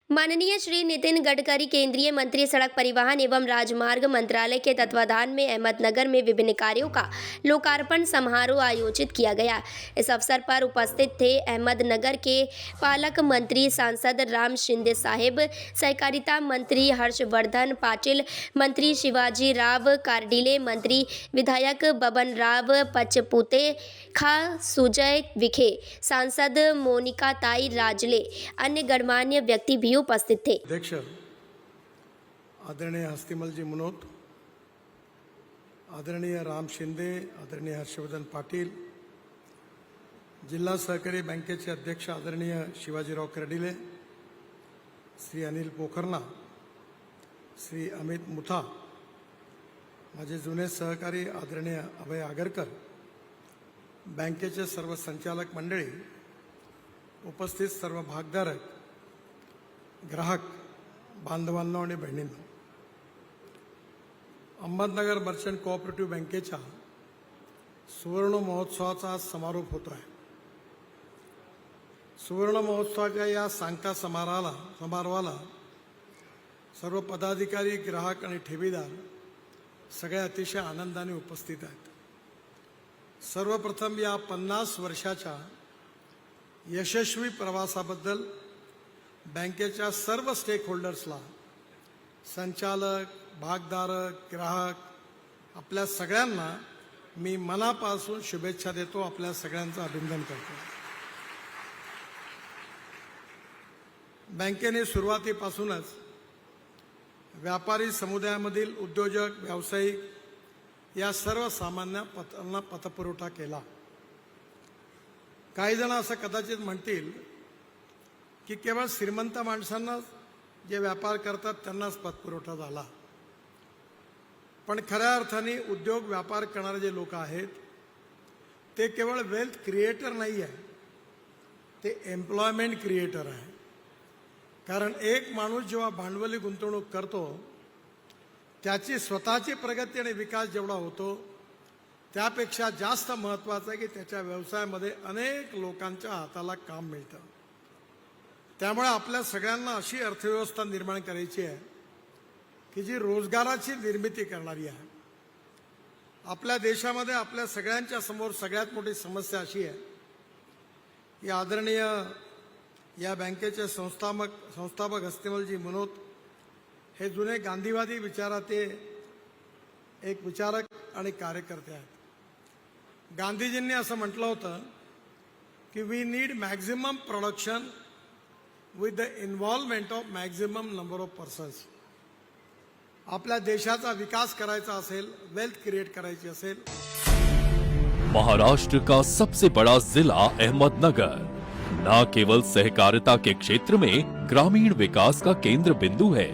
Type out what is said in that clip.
माननीय श्री नितिन गडकरी केंद्रीय मंत्री सड़क परिवहन एवं राजमार्ग मंत्रालय के तत्वाधान में अहमदनगर में विभिन्न कार्यों का लोकार्पण समारोह आयोजित किया गया। इस अवसर पर उपस्थित थे अहमदनगर के पालक मंत्री सांसद राम शिंदे साहेब, सहकारिता मंत्री हर्षवर्धन पाटिल, मंत्री शिवाजी राव कार्डिले, मंत्री विधायक बबन राव पचपुते, खा सुजय विखे, सांसद मोनिका ताई राजले, अन्य गणमान्य व्यक्ति भी उपस्थित थे। अध्यक्ष आदरणीय हस्तिमल जी मुनोत, आदरणीय राम शिंदे, आदरणीय हर्षवर्धन पाटिल, जिल्हा सहकारी बँकेचे अध्यक्ष आदरणीय शिवाजीराव कर्डिले, श्री अनिल पोखरना, श्री अमित मुथा, माझे जुने सहकारी आदरणीय अभय आगरकर, बँकेचे सर्व संचालक मंडळी, उपस्थित सर्व भागधारक, ग्राहक बांधवांनो आणि बहिणींनो, अहमदनगर मर्चंट कोऑपरेटिव्ह बँकेच्या सुवर्ण महोत्सवाचा आज समारोप होतो आहे। सुवर्ण महोत्सवाच्या या सांगता समारोहाला सर्व पदाधिकारी, ग्राहक आणि ठेवीदार सगळे अतिशय आनंदाने उपस्थित आहेत। सर्वप्रथम या 50 वर्षाच्या यशस्वी प्रवासाबद्दल बँकेच्या सर्व स्टेक होल्डर्सला, संचालक, भागधारक, ग्राहक, आपल्या सगळ्यांना मी मनापासून शुभेच्छा देतो, आपल्या सगळ्यांचं अभिनंदन करतो। बँकेने सुरुवातीपासूनच व्यापारी समुदायामधील उद्योजक, व्यावसायिक या सर्वसामान्यांना पतपुरवठा केला। काही जण असं कदाचित म्हणतील की केवळ श्रीमंत माणसांना जे व्यापार करतात त्यांनाच पतपुरवठा झाला, पण खऱ्या अर्थाने उद्योग व्यापार करणारे जे लोक आहेत ते केवळ वेल्थ क्रिएटर नाही आहे, ते एम्प्लॉयमेंट क्रिएटर आहे। कारण एक माणूस जेव्हा भांडवली गुंतवणूक करतो त्याची स्वतःची प्रगती आणि विकास जेवढा होतो त्यापेक्षा जास्त महत्त्वाचं आहे की त्याच्या व्यवसायामध्ये अनेक लोकांच्या हाताला काम मिळतं। त्यामुळे आपल्या सगळ्यांना अशी अर्थव्यवस्था निर्माण करायची आहे की जी रोजगाराची निर्मिती करणारी आहे। आपल्या देशामध्ये आपल्या सगळ्यांच्या समोर सगळ्यात मोठी समस्या अशी आहे की आदरणीय या बँकेचे संस्थापक हस्तिमलजी मुनोत हे जुने गांधीवादी विचाराचे एक विचारक आणि कार्यकर्ते आहेत। गांधीजींनी असं म्हटलं होतं की we need maximum production with the involvement of maximum number of persons. आपल्या देशाचा विकास करायचा असेल, वेल्थ क्रिएट करायची असेल। महाराष्ट्र का सबसे बड़ा जिला अहमदनगर न केवल सहकारिता के क्षेत्र में ग्रामीण विकास का केंद्र बिंदु है,